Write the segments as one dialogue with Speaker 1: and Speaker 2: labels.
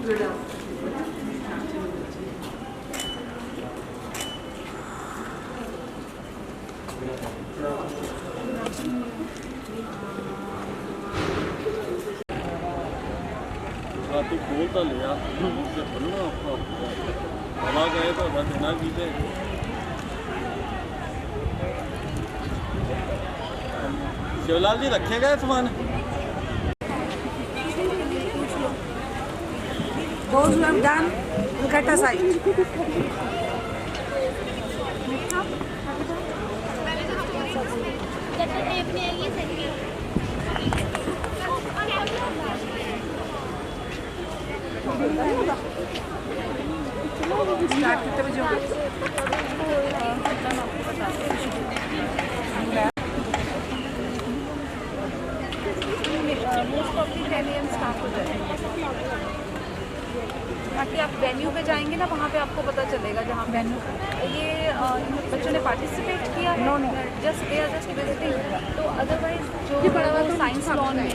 Speaker 1: तू खोल तो लिया बनना हवा गए तो बस देना कीजिए। शिवलाल जी रखे गए सामान
Speaker 2: Those who have done will get a site. Start कितने बजे होगा? मोस्ट ऑफ 10 AM स्टार्ट हो जाएगा। ताकि आप वेन्यू पे जाएंगे ना, वहाँ पे आपको पता चलेगा जहाँ वेन्यू ये बच्चों ने पार्टिसिपेट किया है। No just they are just visiting. तो अदरवाइज जो साइंस लॉन में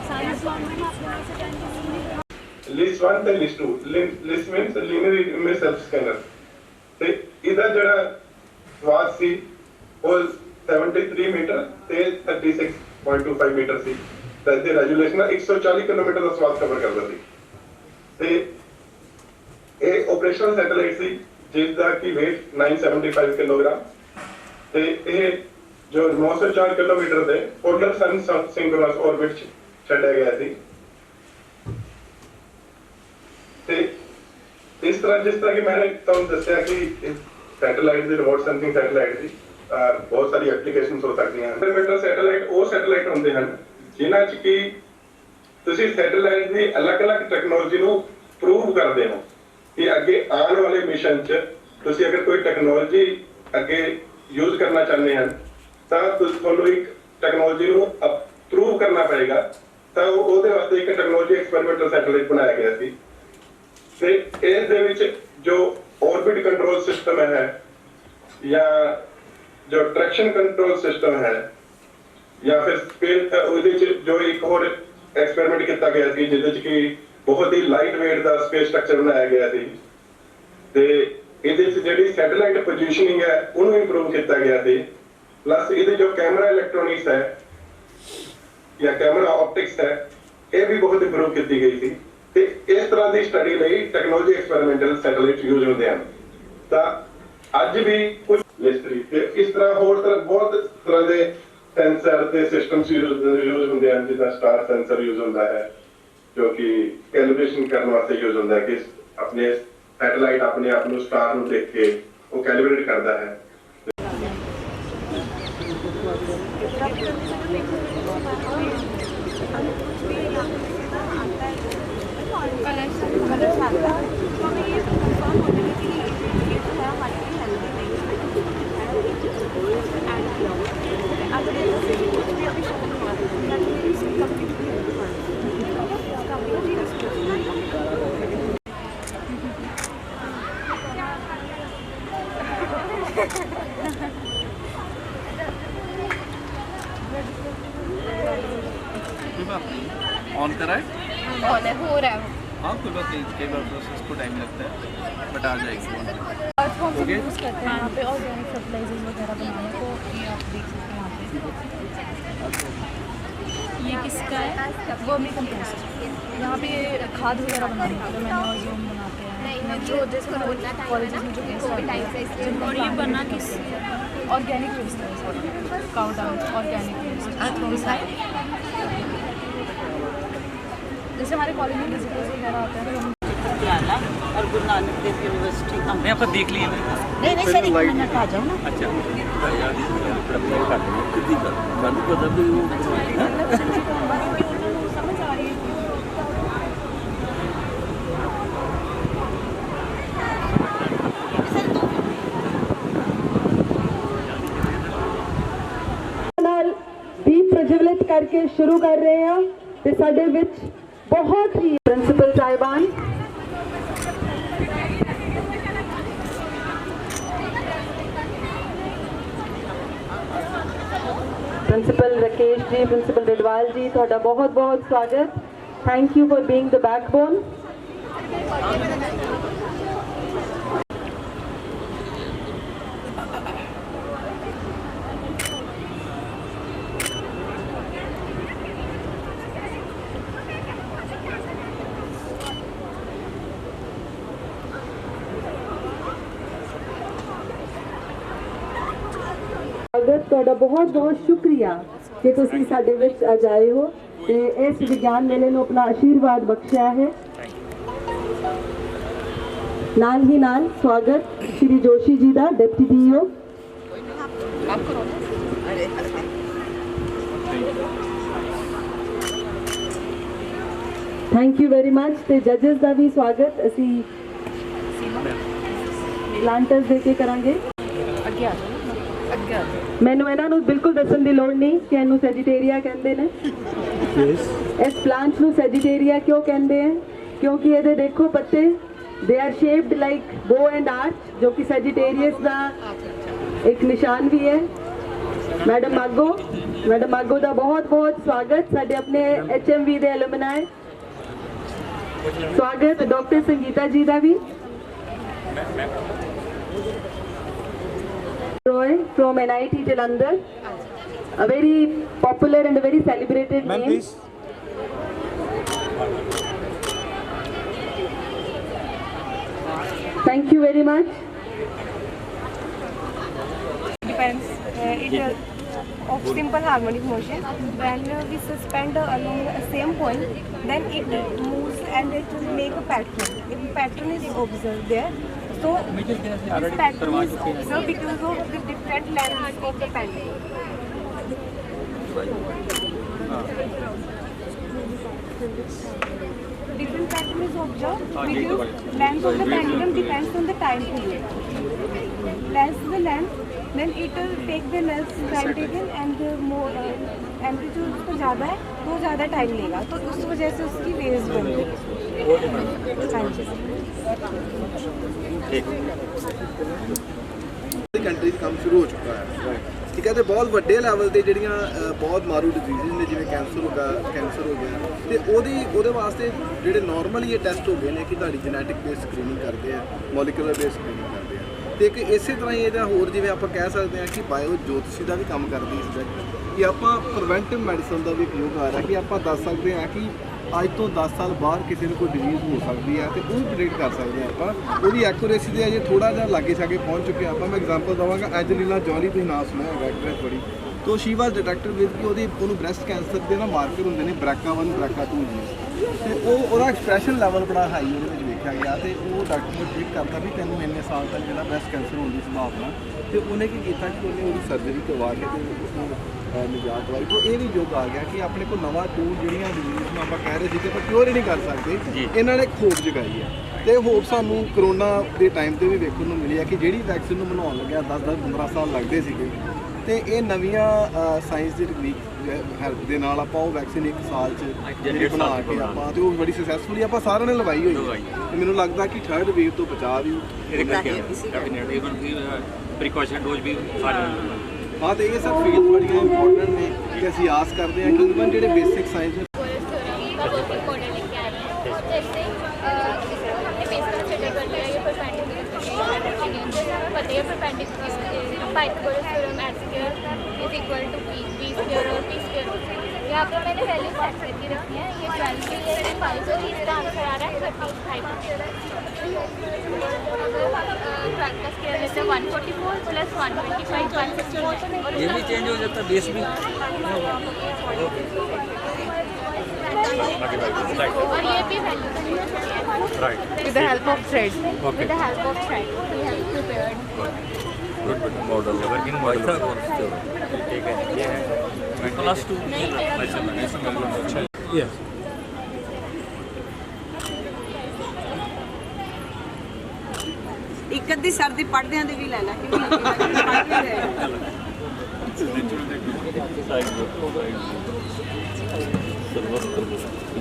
Speaker 2: साइंस लॉन में
Speaker 3: लिस्ट 1 ਤੇ list 2 list means linear image self scanner ਤੇ ਇਹਦਾ ਜਿਹੜਾ ਸਵਾਦ ਸੀ ਉਹ 73 ਮੀਟਰ ਤੇ 36.25 ਮੀਟਰ ਸੀ ਤੇ ਇਹਦੀ ਰੈਜ਼ੋਲੂਸ਼ਨ 140 ਕਿਲੋਮੀਟਰ ਦਾ ਸਵਾਦ ਕਵਰ ਕਰਦਾ ਸੀ ਤੇ ਇਹ ਆਪਰੇਸ਼ਨਲ ਸੈਟੇਲਾਈਟ ਸੀ ਜਿਸ ਦਾ ਕੀ weight 975 ਕਿਲੋਗ੍ਰਾਮ ਤੇ ਇਹ ਜੋ 904 ਕਿਲੋਮੀਟਰ ਦੇ ਪੋਲਰ ਸਨ ਸਿੰਕਰੋਨਸ ਆਰਬਿਟ ਚ ਛੱਡਿਆ ਗਿਆ ਸੀ। इस तरह जिस तरह की मैंने तुम दसिया कि सैटेलाइट दी रिमोट सेंसिंग सैटेलाइट दी बहुत सारी एप्लीकेशंस हो सकती हैं। मीटर सैटेलाइट वो सैटेलाइट होंगे हैं जिन्हां च कि तुसी सैटेलाइट दी अलग-अलग टेक्नोलॉजी नूं प्रूव करदे हो कि अगे आने वाले मिशन च तुसी अगर कोई टेक्नोलॉजी अगे यूज करना चाहते हैं तो तुहानूं एक टेक्नोलॉजी नूं प्रूव करना पड़ेगा। तो ਉਹਦੇ ਵਾਸਤੇ एक टेक्नोलॉजी एक्सपेरिमेंटल सैटेलाइट बनाया गया ਸੀ ਤੇ ਇਸ ਦੇ ਵਿੱਚ जो ऑर्बिट कंट्रोल सिस्टम है या जो ट्रैक्शन कंट्रोल सिस्टम है या फिर स्पेस ਉਹਦੇ ਚ जो एक और एक्सपेरिमेंट ਕੀਤਾ ਗਿਆ ਸੀ ਜਿਹਦੇ ਚ ਕਿ बहुत ही लाइट वेट ਦਾ स्पेस स्ट्रक्चर बनाया गया ਸੀ ਤੇ ਇਹਦੇ ਚ ਜਿਹੜੀ सैटेलाइट पोजीशनिंग है ਉਹਨੂੰ इंप्रूव ਕੀਤਾ ਗਿਆ ਸੀ। प्लस ਇਹਦੇ जो कैमरा इलेक्ट्रॉनिक्स है या कैमरा ऑप्टिक्स है ये भी बहुत इंप्रूव की गई थी। ਤੇ ਇਸ ਤਰ੍ਹਾਂ ਦੀ ਸਟੱਡੀ ਲਈ ਟੈਕਨੋਲੋਜੀ ਐਕਸਪੈਰੀਮੈਂਟਲ ਸੈਟੇਲਾਈਟ ਯੂਜ਼ ਹੁੰਦੇ ਹਨ। ਤਾਂ ਅੱਜ ਵੀ ਕੁਝ ਲਿਸਟਰੀ ਤੇ ਇਸ ਤਰ੍ਹਾਂ ਹੋਰ ਤਰ੍ਹਾਂ ਬਹੁਤ ਤਰ੍ਹਾਂ ਦੇ ਸੈਂਸਰ ਤੇ ਸਿਸਟਮਸ ਯੂਜ਼ ਹੁੰਦੇ ਹਨ ਜਿੱਦਾਂ ਸਟਾਰ ਸੈਂਸਰ ਯੂਜ਼ ਹੁੰਦਾ ਹੈ ਜੋ ਕਿ ਕੈਲੀਬ੍ਰੇਸ਼ਨ ਕਰਨ ਵਾਸਤੇ ਯੂਜ਼ ਹੁੰਦਾ ਹੈ ਕਿ ਆਪਣੇ ਸੈਟੇਲਾਈਟ ਆਪਣੇ ਆਪ ਨੂੰ ਸਟਾਰ ਨੂੰ ਦੇਖ ਕੇ ਉਹ ਕੈਲੀਬ੍ਰੇਟ ਕਰਦਾ ਹੈ।
Speaker 1: ऑन करा है?
Speaker 4: ऑन है, हो रहा है।
Speaker 1: हाँ कोई बात नहीं, कई बार प्रोसेस को टाइम लगता है बट आ जाएगी।
Speaker 4: अर्थ हम यूज़ करते हैं यहाँ पे ऑर्गेनिक फर्टिलाइजर्स वगैरह बनाने को, ये आप देख सकते हैं यहाँ पे। ये किसका है? Vermi compost. यहाँ पे खाद वगैरह बनाने के लिए मैन्योर बनाते हैं जो जैसे कॉलेजेस में जो टाइम से। और ये बना किस ऑर्गेनिक वेस्ट है, काउ डाउन ऑर्गेनिक वेस्ट। जैसे हमारे कॉलेज में विजिटर्स वगैरह आते हैं तो
Speaker 5: और गुरु नानक देव यूनिवर्सिटी
Speaker 1: नहीं आप देख लिए
Speaker 5: नहीं सर एक मिनट आ जाओ ना।
Speaker 1: अच्छा
Speaker 4: समझ आ रही है।
Speaker 6: दीप प्रज्वलित करके शुरू कर रहे हैं ते साडे विच बहुत ही प्रिंसिपल साहिबान प्रिंसिपल राकेश जी, प्रिंसिपल रिडवाल जी, ਤੁਹਾਡਾ बहुत बहुत स्वागत। Thank you for being the backbone. ਤੁਹਾਡਾ ਬਹੁਤ ਬਹੁਤ ਸ਼ੁਕਰੀਆ ਕਿ ਤੁਸੀਂ ਸਾਡੇ ਵਿੱਚ ਅੱਜ ਆਏ ਹੋ ਤੇ ਇਸ ਵਿਗਿਆਨ ਮੇਲੇ ਨੂੰ ਆਪਣਾ ਆਸ਼ੀਰਵਾਦ ਬਖਸ਼ਿਆ ਹੈ। ਨਾਲ ਹੀ ਨਾਲ ਸਵਾਗਤ ਸ਼੍ਰੀ ਜੋਸ਼ੀ ਜੀ ਦਾ, deputy DEO. Thank you very much. ਤੇ ਜੱਜਸ ਦਾ ਵੀ ਸਵਾਗਤ ਅਸੀਂ ਪਲਾਂਟਰਸ ਦੇ ਕੇ ਕਰਾਂਗੇ। ਮੈਨੂੰ ਇਹਨਾਂ ਨੂੰ ਬਿਲਕੁਲ ਦੱਸਣ ਦੀ ਲੋੜ ਨਹੀਂ ਕਿ ਇਹਨੂੰ ਸੈਜੀਟੇਰੀਆ ਕਹਿੰਦੇ ਨੇ। ਇਸ ਪਲਾਂਟ ਨੂੰ ਸੈਜੀਟੇਰੀਆ ਕਿਉਂ ਕਹਿੰਦੇ ਆ? ਕਿਉਂਕਿ ਇਹਦੇ ਦੇਖੋ ਪੱਤੇ ਦੇ ਆਰ ਸ਼ੇਪਡ ਲਾਈਕ ਬੋ ਐਂਡ ਆਰਚ, ਜੋ ਕਿ ਸੈਜੀਟੇਰੀਅਸ ਦਾ ਇੱਕ ਨਿਸ਼ਾਨ ਵੀ ਹੈ। ਮੈਡਮ ਮਾਗੋ ਦਾ ਬਹੁਤ ਬਹੁਤ ਸਵਾਗਤ। ਸਾਡੇ ਆਪਣੇ HMV ਦੇ ਐਲੂਮਨਾਈ ਸਵਾਗਤ। ਡਾਕਟਰ ਸੰਗੀਤਾ ਜੀ ਦਾ ਵੀ। Roy from NIT Jalandhar, a very popular and a very celebrated name. Please. Thank you very much.
Speaker 2: Depends. It of simple harmonic motion. When we suspend along the same point, then it moves and it will make a pattern. If pattern is observed there, so this pattern is observed because of the different lengths of the pendulum. Different pattern is observed because length of the pendulum depends on the time period. Less the length, then it will take the less time taken and the more amplitude उसको ज़्यादा है तो ज़्यादा time लेगा, तो उस वजह से उसकी वेव्स बनती है। हाँ जी।
Speaker 7: ਕੰਟਰੀ 'ਚ ਕੰਮ ਸ਼ੁਰੂ ਹੋ ਚੁੱਕਾ ਹੈ, ਠੀਕ ਹੈ। ਤੇ ਬਹੁਤ ਵੱਡੇ ਲੈਵਲ ਤੇ ਜਿਹੜੀਆਂ ਬਹੁਤ ਮਾਰੂ ਡਿਜ਼ੀਜ਼ ਨੇ, ਜਿਵੇਂ ਕੈਂਸਰ ਹੋ ਗਿਆ, ਤੇ ਉਹਦੇ ਵਾਸਤੇ ਜਿਹੜੇ ਨਾਰਮਲੀ ਇਹ ਟੈਸਟ ਹੋ ਗਏ ਨੇ ਕਿ ਤੁਹਾਡੀ ਜੈਨੇਟਿਕ ਬੇਸ ਸਕਰੀਨਿੰਗ ਕਰਦੇ ਆ, ਮੋਲੀਕੂਲਰ ਬੇਸ ਸਕਰੀਨਿੰਗ ਕਰਦੇ ਆ। ਤੇ ਇੱਕ ਇਸੇ ਤਰ੍ਹਾਂ ਹੀ ਇਹਦਾ ਹੋਰ ਜਿਵੇਂ ਆਪਾਂ ਕਹਿ ਸਕਦੇ ਹਾਂ ਕਿ ਬਾਇਓ ਜੋਤਿਸ਼ੀ ਦਾ ਵੀ ਕੰਮ ਕਰਦੀ ਇਸ ਵਿੱਚ, ਕਿ ਆਪਾਂ ਪ੍ਰੀਵੈਂਟਿਵ ਮੈਡੀਸਨ ਦਾ ਵੀ ਉਪਯੋਗ ਆ ਰਿਹਾ, ਕਿ ਆਪਾਂ ਦੱਸ ਸਕਦੇ ਹਾਂ ਕਿ ਅੱਜ ਤੋਂ 10 ਸਾਲ ਬਾਅਦ ਕਿਸੇ ਨੂੰ ਕੋਈ ਡਿਜ਼ੀਜ਼ ਹੋ ਸਕਦੀ ਹੈ ਤੇ ਉਹ ਪ੍ਰੈਡਿਕਟ ਕਰ ਸਕਦੇ ਹਾਂ ਆਪਾਂ। ਉਹਦੀ ਐਕੂਰੇਸੀ ਦੇ ਅਜੇ ਥੋੜਾ ਜਿਹਾ ਲਾਗੇ ਛਾਗੇ ਪਹੁੰਚ ਚੁੱਕੇ ਆਪਾਂ। ਮੈਂ ਐਗਜ਼ਾਮਪਲ ਦਵਾਂਗਾ, ਐਂਜਲੀਨਾ ਜੋਲੀ, ਤੁਸੀਂ ਨਾਮ ਸੁਣਿਆ ਹੋਗਾ, ਐਕਟਰੈਸ ਬੜੀ, तो शी वाज डिटेक्टेड विद कि ਉਹਨੂੰ ਬ੍ਰੈਸਟ ਕੈਂਸਰ ਦੇ ਨਾ ਮਾਰਕਰ ਹੁੰਦੇ ਨੇ BRCA1 BRCA2 ਜੀ, ਤੇ ਉਹਦਾ ਐਕਸਪ੍ਰੈਸ਼ਨ ਲੈਵਲ ਬੜਾ ਹਾਈ ਉਹਦੇ ਵਿੱਚ ਵੇਖਿਆ ਗਿਆ, ਤੇ ਉਹ ਡਾਕਟਰ ਨੇ ਟ੍ਰੀਟ ਕਰਤਾ ਵੀ ਤੈਨੂੰ ਇੰਨੇ ਸਾਲ ਤੱਕ ਜਿਹੜਾ ਬ੍ਰੈਸਟ ਕੈਂਸਰ ਹੋਣ ਦੀ ਸੰਭਾਵਨਾ, ਤੇ ਉਹਨੇ ਕੀ ਕੀਤਾ ਕਿ ਉਹਨੇ ਉਹਦੀ ਸਰਜਰੀ ਕਰਵਾ ਕੇ ਤੇ ਉਸਨੂੰ ਨਿਜਾਤ ਦਵਾਈ। ਤੋਂ ਇਹ ਵੀ ਯੁੱਗ ਆ ਗਿਆ ਕਿ ਆਪਣੇ ਕੋਲ ਨਵਾਂ ਟੂਲ, ਜਿਹੜੀਆਂ ਡਿਜ਼ੀਜ਼ ਨੂੰ ਆਪਾਂ ਕਹਿ ਰਹੇ ਸੀ ਕਿ ਆਪਾਂ ਕਿਉਰ ਹੀ ਨਹੀਂ ਕਰ ਸਕਦੇ, ਇਹਨਾਂ ਨੇ ਖੋਜ ਜਗਾਈ ਹੈ। ਤੇ ਹੋਪ ਸਾਨੂੰ ਕਰੋਨਾ ਦੇ ਟਾਈਮ ਤੇ ਵੀ ਵੇਖਣ ਨੂੰ ਮਿਲੀ ਹੈ ਕਿ ਜਿਹੜੀ ਵੈਕਸੀਨ ਨੂੰ ਬਣਾਉਣ ਲੱਗਿਆ 10-15 ਸਾਲ ਲੱਗਦੇ ਸੀਗੇ, ਤੇ ਇਹ ਨਵੀਆਂ ਸਾਇੰਸ ਦੀ ਟੈਕਨੀਕ ਹੈਲਪ ਦੇ ਨਾਲ ਆਪਾਂ ਉਹ ਵੈਕਸੀਨ 1 ਸਾਲ 'ਚ ਬਣਾ ਕੇ ਆਪਾਂ, ਤੇ ਉਹ ਬੜੀ ਸਕਸੈਸਫੁਲੀ ਆਪਾਂ ਸਾਰਿਆਂ ਨੇ ਲਵਾਈ ਹੋਈ। ਤੇ ਮੈਨੂੰ ਲੱਗਦਾ ਕਿ 3rd ਵੇਵ ਤੋਂ ਬਚਾਅ ਵੀ
Speaker 8: ਪ੍ਰੀਕਾਸ਼ਨ ਡੋਜ਼ ਵੀ ਸਾਰੇ।
Speaker 7: ਹਾਂ, ਤੇ ਇਹ ਸਭ ਫੀਲਡ ਬੜੀਆਂ ਇੰਪੋਰਟੈਂਟ ਨੇ ਕਿ ਅਸੀਂ ਆਸ ਕਰਦੇ ਹਾਂ ਕਿ ਇਵਨ ਜਿਹੜੇ ਬੇਸਿਕ ਸਾਇੰਸ
Speaker 9: यहाँ पर मैंने वैल्यू सेट करके रखी है, ये 12 है, ये 500, इसका आंसर आ रहा है 35। अगर प्रैक्टिस किया जैसे 144 प्लस 125 164, और
Speaker 8: ये भी चेंज हो जाता है, बेस भी।
Speaker 9: और ये भी value
Speaker 2: with the help of thread.
Speaker 9: with the help of thread we have prepared.
Speaker 8: Good model, working model ठीक है। ये है क्लास 2 अच्छा। यस,
Speaker 5: ਇੱਕ ਅੱਧੀ ਸਰਦੀ ਪੜਦਿਆਂ ਦੇ ਵੀ ਲੈ ਲੈ ਕਿ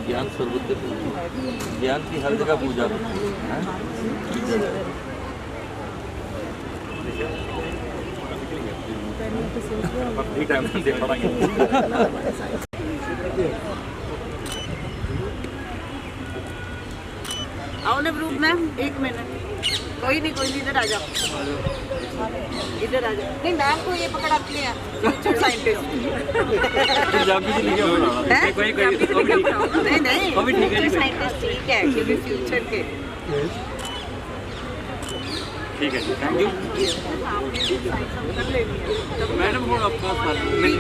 Speaker 8: ज्ञान सर्वत्र, ज्ञान की हर जगह पूजा होती है। फ्री टाइम में देख पड़ेंगे।
Speaker 5: आओ ना ग्रुप मैम, 1 मिनट। कोई नहीं इधर आ जाओ, इधर आ जाओ। नहीं मैम को ये पकड़ाते हैं फ्यूचर साइंटिस्ट।
Speaker 8: पंजाबी जी लिखे हुए ना कोई
Speaker 5: नहीं फ्यूचर साइंटिस्ट ठीक है, क्योंकि फ्यूचर के
Speaker 8: ठीक है, थैंक यू मैडम। वो आपका मेरी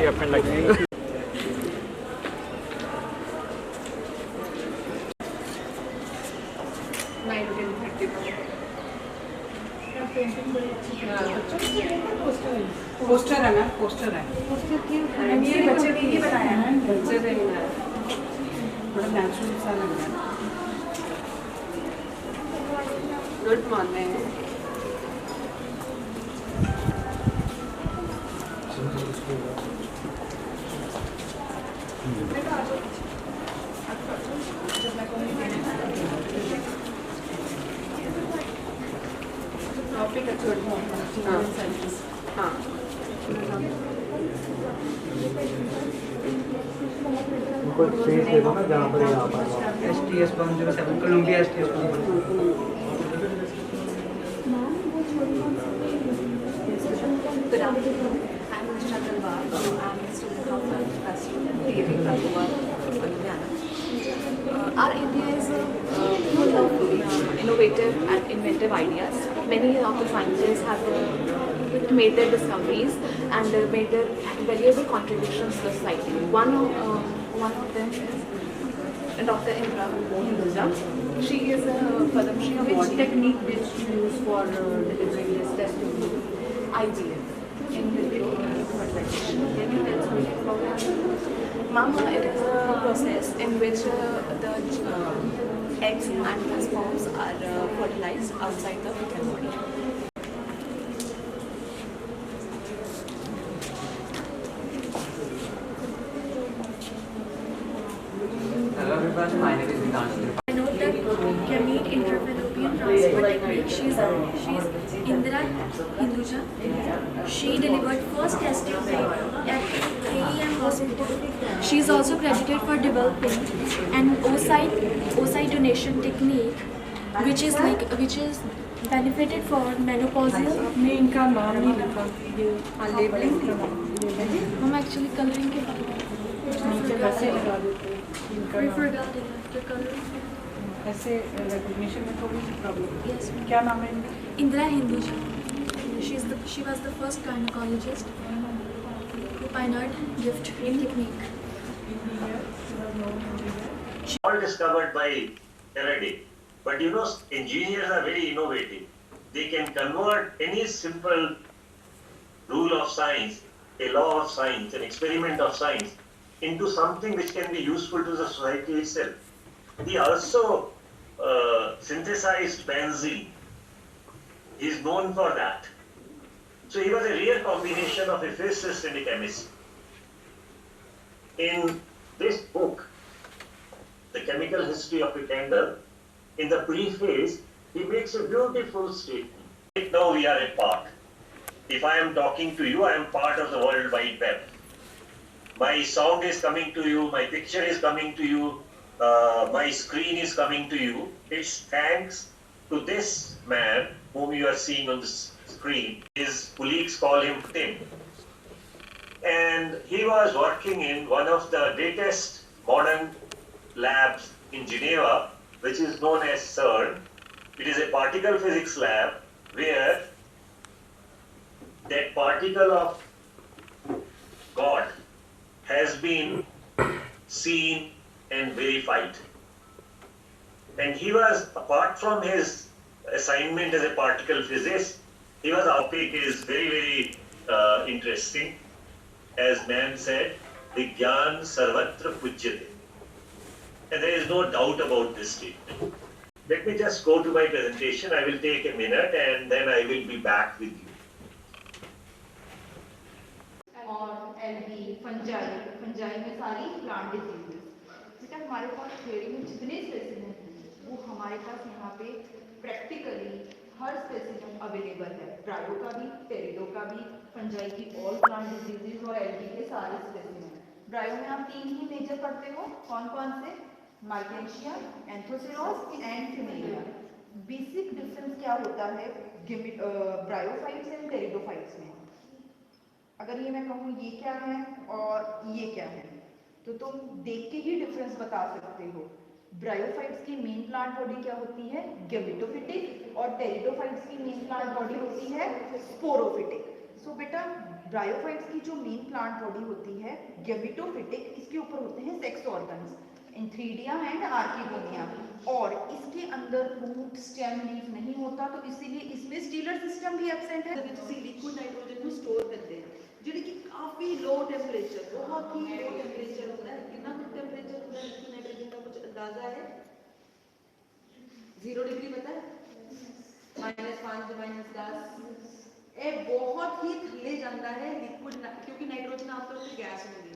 Speaker 8: अपने लग जाएंगे।
Speaker 5: पोस्टर है ना, पोस्टर है। ये बच्चे ने ये बनाया है, बच्चे ने बनाया, बड़ा नेचुरल सा लग रहा है। Good morning. टॉपिक अच्छा हाँ
Speaker 10: स्पेस दे दो ना जहाँ पर यहाँ पर STS 107 Colombia STS 107।
Speaker 4: Good afternoon. I'm Nisha Talwar. I'm a student of DAV Praguva, Ludhiana. Our India is full of innovative and inventive ideas. Many of the scientists have made their discoveries and made their valuable contributions to society. One of them is Dr. Indra Hinduja. She is a Padma Shri award. Which technique did you use for delivering this testimony? IVF. In vitro fertilization. Can you tell something about that? Mama, it is a process in which the eggs and the sperms are fertilized outside the fetal body.
Speaker 10: Hello everyone, my name is Vikansh.
Speaker 11: I know that gamete intrafallopian transfer technique. She's Indra Hinduja. She delivered first testing at AEM hospital. She is also credited for developing an oocyte donation technique, which is benefited for menopausal.
Speaker 5: मैं इनका नाम नहीं लिखा, ये labelling थी।
Speaker 11: हम actually colouring के
Speaker 5: नीचे वैसे लगा देते हैं इनका नाम। ऐसे रिकॉग्निशन में थोड़ी सी प्रॉब्लम।
Speaker 11: Yes,
Speaker 5: क्या नाम है इनका?
Speaker 11: Indra Hinduja. She was the first gynecologist who pioneered gift technique.
Speaker 12: All discovered by Faraday. But you know, engineers are very innovative. They can convert any simple rule of science, a law of science, an experiment of science, into something which can be useful to the society itself. He also synthesized benzene. He is known for that. So he was a rare combination of a physicist and a chemist. In this book, The Chemical History of a Candle, in the preface, he makes a beautiful statement. Right now we are a part. If I am talking to you, I am part of the World Wide Web. My sound is coming to you, my picture is coming to you, my screen is coming to you. It's thanks to this man whom you are seeing on the screen. His colleagues call him Tim. And he was working in one of the latest modern labs in Geneva, which is known as CERN. It is a particle physics lab where that particle of God has been seen and verified. And he was, apart from his assignment as a particle physicist, he was topic is very, very interesting. As man said, Vigyan Sarvatra Pujyate. And there is no doubt about this statement. Let me just go to my presentation. I will take a minute and then I will be back with you.
Speaker 9: और algae fungi में सारी plant diseases. बेटा हमारे पास theory में जितने specimen हैं वो हमारे पास यहाँ पे प्रैक्टिकली हर स्पेसिमेन अवेलेबल है, प्रायो का भी पेरे भी फंजाई की ऑल प्लांट डिजीजेज और एलबी के सारे स्पेसिमेन। ब्रायो में आप 3 ही मेजर पढ़ते हो, कौन कौन से? Marchantia, Anthoceros and Funaria. Basic difference क्या होता है ब्रायोफाइट्स एंड टेरिडोफाइट्स में? अगर ये मैं कहूँ ये क्या है और ये क्या है, तो तुम देख के ही डिफरेंस बता सकते हो। ब्रायोफाइट्स की मेन प्लांट बॉडी क्या होती है? गैमेटोफिटिक, और टेरिडोफाइट्स की मेन प्लांट बॉडी होती है स्पोरोफिटिक। सो बेटा ब्रायोफाइट्स की जो मेन प्लांट बॉडी होती है गैमेटोफिटिक, इसके ऊपर होते हैं सेक्स ऑर्गन्स, इंथ्रीडिया एंड आर्किगोनिया, और इसके अंदर रूट स्टेम लीफ नहीं होता, तो इसीलिए इसमें स्टीलर सिस्टम भी एब्सेंट है।
Speaker 5: लिक्विड नाइट्रोजन को स्टोर करते हैं ਜਿਹੜੀ कि काफी लो टेम्परेचर, बहुत ही लो टेम्परेचर होता है। कितना टेम्परेचर होता है लिक्विड नाइट्रोजन का कुछ अंदाजा है? 0 डिग्री पता है? -5 -10 ये बहुत ही थल्ले जाता है